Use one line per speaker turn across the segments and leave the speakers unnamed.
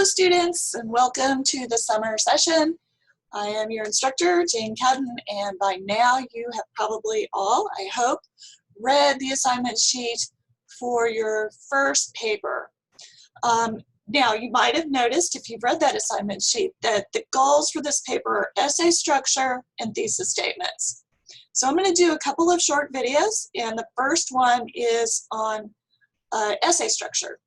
Hello students, and welcome to the summer session. I am your instructor, Jane Cowden, and by now you have probably all, I hope, read the assignment sheet for your first paper. Now you might have noticed, if you've read that assignment sheet, that the goals for this paper are essay structure and thesis statements. So I'm going to do a couple of short videos, and the first one is on essay structure.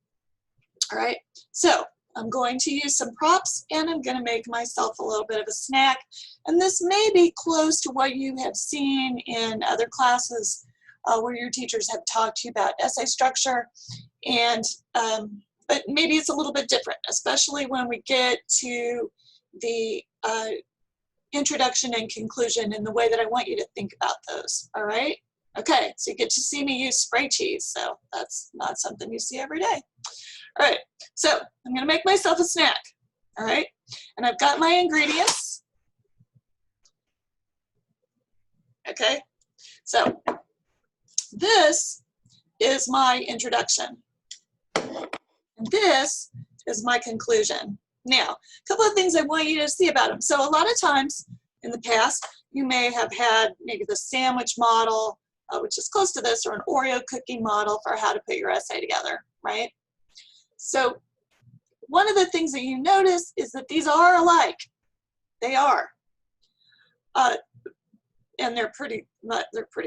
All right, so I'm going to use some props, and I'm going to make myself a little bit of a snack. And this may be close to what you have seen in other classes where your teachers have talked to you about essay structure, and but maybe it's a little bit different, especially when we get to the introduction and conclusion and the way that I want you to think about those. All right? Okay, so you get to see me use spray cheese, so that's not something you see every day. All right, so I'm going to make myself a snack, all right? And I've got my ingredients. Okay, so this is my introduction. And this is my conclusion. Now, a couple of things I want you to see about them. So a lot of times in the past, you may have had maybe the sandwich model, which is close to this, or an Oreo cookie model for how to put your essay together, right? So one of the things that you notice is that these are alike. They are. And they're pretty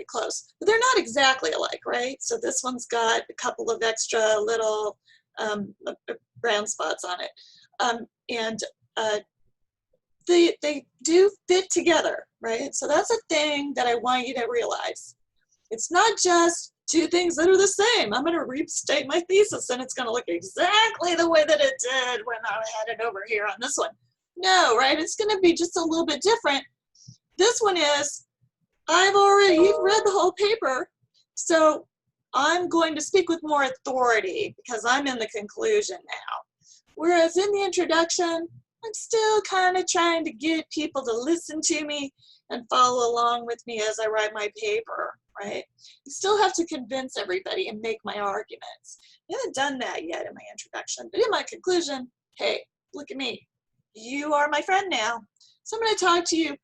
close. But they're not exactly alike, right? So this one's got a couple of extra little brown spots on it. They do fit together, right? So that's a thing that I want you to realize. It's not just two things that are the same. I'm going to restate my thesis and it's going to look exactly the way that it did when I had it over here on this one. No, right? It's going to be just a little bit different. This one is, you've read the whole paper, so I'm going to speak with more authority because I'm in the conclusion now. Whereas in the introduction, I'm still kind of trying to get people to listen to me and follow along with me as I write my paper, right? You still have to convince everybody and make my arguments. I haven't done that yet in my introduction, but in my conclusion, hey, look at me. You are my friend now. So I'm going to talk to you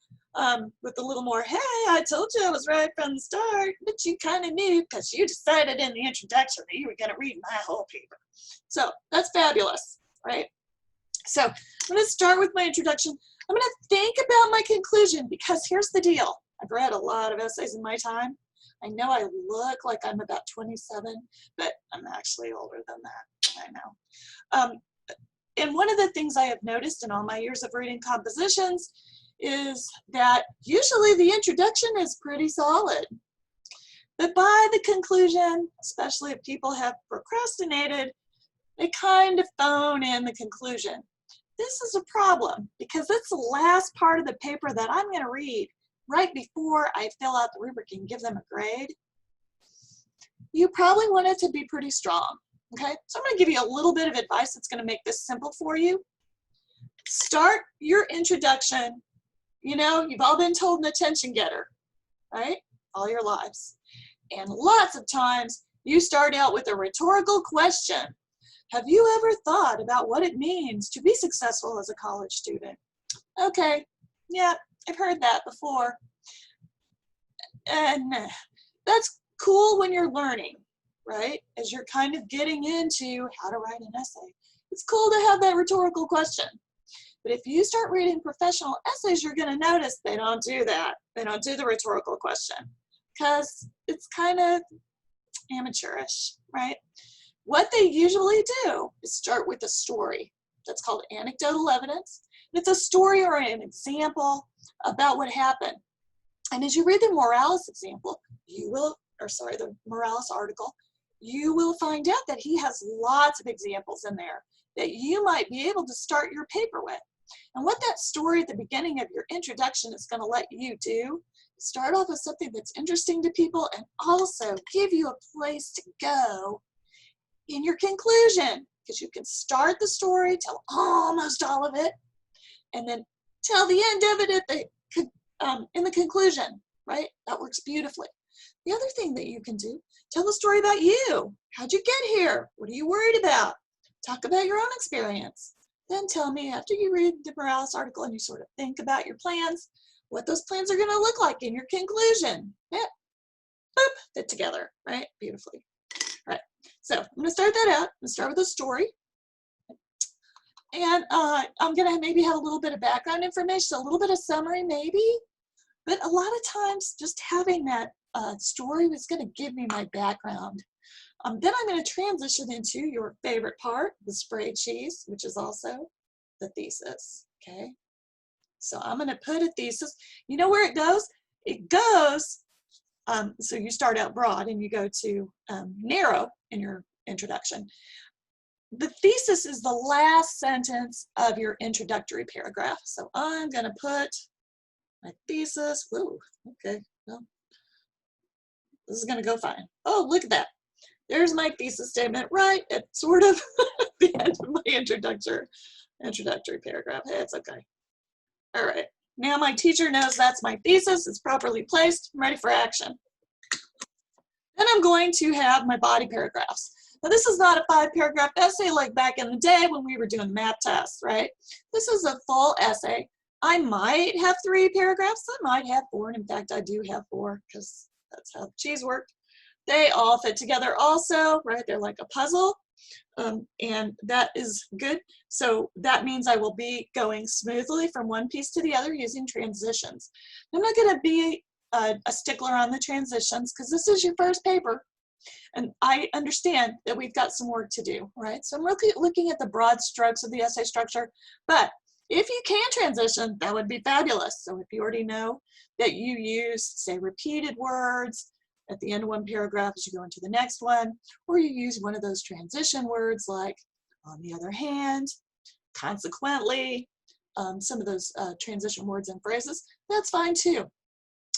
with a little more, hey, I told you I was right from the start, but you kind of knew because you decided in the introduction that you were going to read my whole paper. So that's fabulous, right? So I'm going to start with my introduction. I'm going to think about my conclusion because here's the deal. I've read a lot of essays in my time. I know I look like I'm about 27, but I'm actually older than that. I know. And one of the things I have noticed in all my years of reading compositions is that usually the introduction is pretty solid. But by the conclusion, especially if people have procrastinated, they kind of phone in the conclusion. This is a problem because it's the last part of the paper that I'm going to read right before I fill out the rubric and give them a grade. You probably want it to be pretty strong, okay? So I'm going to give you a little bit of advice that's going to make this simple for you. Start your introduction. You know, you've all been told an attention getter, right? All your lives. And lots of times you start out with a rhetorical question. Have you ever thought about what it means to be successful as a college student? Okay, yeah, I've heard that before. And that's cool when you're learning, right? As you're kind of getting into how to write an essay. It's cool to have that rhetorical question. But if you start reading professional essays, you're going to notice they don't do that. They don't do the rhetorical question because it's kind of amateurish, right? What they usually do is start with a story. That's called anecdotal evidence. It's a story or an example about what happened. And as you read the Morales example, the Morales article, you will find out that he has lots of examples in there that you might be able to start your paper with. And what that story at the beginning of your introduction is going to let you do, start off with something that's interesting to people and also give you a place to go in your conclusion, because you can start the story, tell almost all of it, and then tell the end of it in the conclusion, right? That works beautifully. The other thing that you can do, tell a story about you. How'd you get here? What are you worried about? Talk about your own experience. then tell me after you read the Morales article and you sort of think about your plans, what those plans are going to look like in your conclusion. Yeah, boop, fit together, right? Beautifully. All right, so I'm going to start that out. I'm going to start with a story. And I'm going to maybe have a little bit of background information, a little bit of summary maybe. But a lot of times just having that story is going to give me my background. Then I'm going to transition into your favorite part, the spray cheese, which is also the thesis, okay? So I'm going to put a thesis. You know where it goes? It goes, so you start out broad and you go to narrow in your introduction. The thesis is the last sentence of your introductory paragraph. So I'm going to put my thesis. Whoa, okay, well, this is going to go fine. Oh, look at that. There's my thesis statement right at sort of the end of my introductory paragraph. Hey, it's okay. All right, now my teacher knows that's my thesis. It's properly placed. I'm ready for action. Then I'm going to have my body paragraphs. Now this is not a 5-paragraph essay like back in the day when we were doing math tests, right? This is a full essay. I might have 3 paragraphs. I might have 4, and in fact I do have 4 because that's how cheese worked. They all fit together also, right? They're like a puzzle, and that is good. So that means I will be going smoothly from one piece to the other using transitions. I'm not going to be a stickler on the transitions because this is your first paper, and I understand that we've got some work to do, right? So I'm looking at the broad strokes of the essay structure, but if you can transition, that would be fabulous. So if you already know that you use, say, repeated words at the end of one paragraph as you go into the next one, or you use one of those transition words like on the other hand, consequently, some of those transition words and phrases, that's fine too.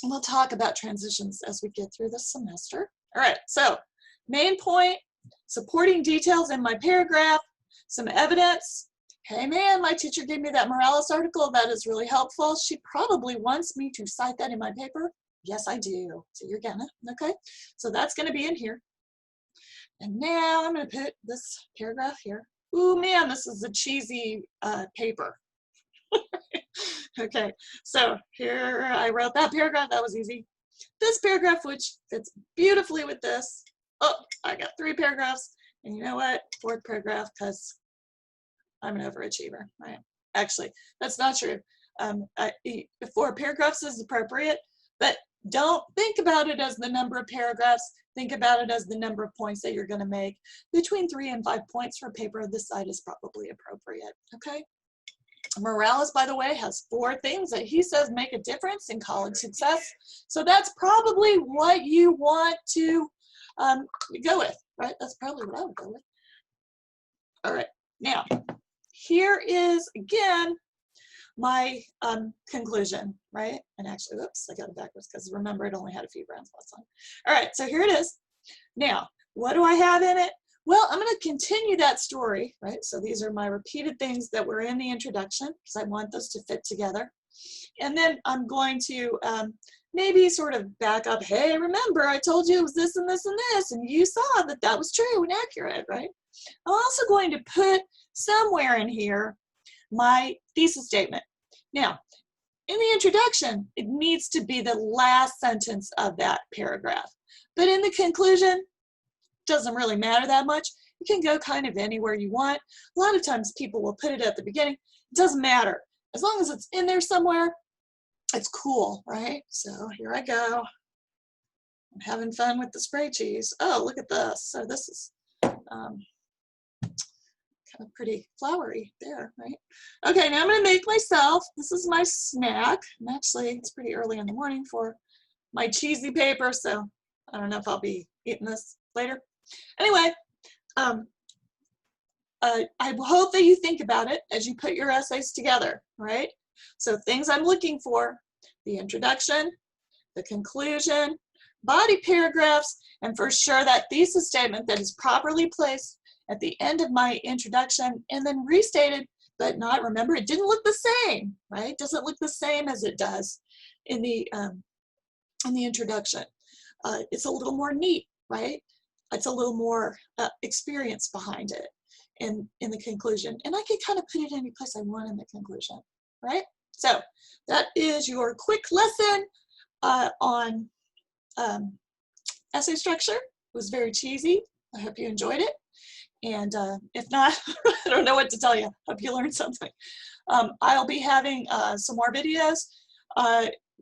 And we'll talk about transitions as we get through the semester. All right, so main point, supporting details in my paragraph, some evidence. Hey man, my teacher gave me that Morales article. That is really helpful. She probably wants me to cite that in my paper. Yes, I do. So you're gonna, okay? So that's gonna be in here. And now I'm gonna put this paragraph here. Ooh man, this is a cheesy paper. Okay, so here I wrote that paragraph. That was easy. This paragraph, which fits beautifully with this. Oh, I got 3 paragraphs. And you know what? 4th paragraph, because I'm an overachiever, right? Actually, that's not true. 4 paragraphs is appropriate, but don't think about it as the number of paragraphs. Think about it as the number of points that you're going to make. Between 3 and 5 points for a paper of this size is probably appropriate, okay? Morales, by the way, has 4 things that he says make a difference in college success. So that's probably what you want to go with, right? That's probably what I would go with. All right, now, here is, again, my conclusion, right? And actually, whoops, I got it backwards because remember, it only had a few brown spots on. All right, so here it is. Now, what do I have in it? Well, I'm going to continue that story, right? So these are my repeated things that were in the introduction because I want those to fit together. And then I'm going to maybe sort of back up, hey, remember I told you it was this and this and this, and you saw that that was true and accurate, right? I'm also going to put somewhere in here my thesis statement. Now, in the introduction, it needs to be the last sentence of that paragraph. But in the conclusion, doesn't really matter that much. You can go kind of anywhere you want. A lot of times people will put it at the beginning. It doesn't matter. As long as it's in there somewhere, it's cool, right? So here I go. I'm having fun with the spray cheese. Oh, look at this. So this is kind of pretty flowery there, right? Okay, now I'm gonna make myself, this is my snack. And actually, it's pretty early in the morning for my cheesy paper, so I don't know if I'll be eating this later. Anyway, I hope that you think about it as you put your essays together, right? So things I'm looking for, the introduction, the conclusion, body paragraphs, and for sure that thesis statement that is properly placed at the end of my introduction and then restated, but not, remember, it didn't look the same, right? It doesn't look the same as it does in the introduction. It's a little more neat, right? It's a little more experience behind it. in the conclusion. And I can kind of put it any place I want in the conclusion, right? So that is your quick lesson on essay structure. It was very cheesy. I hope you enjoyed it. And if not, I don't know what to tell you. Hope you learned something. I'll be having some more videos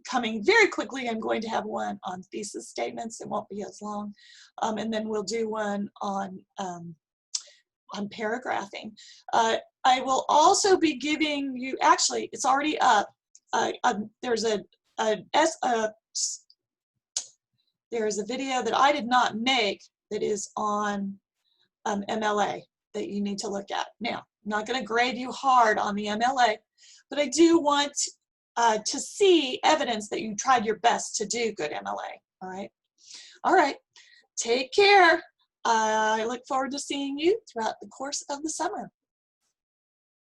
coming very quickly. I'm going to have one on thesis statements. It won't be as long. And then we'll do one on paragraphing. I will also be giving you, actually, it's already up. There's a video that I did not make that is on MLA that you need to look at. Now, I'm not going to grade you hard on the MLA, but I do want to see evidence that you tried your best to do good MLA. All right. All right. Take care. I look forward to seeing you throughout the course of the summer.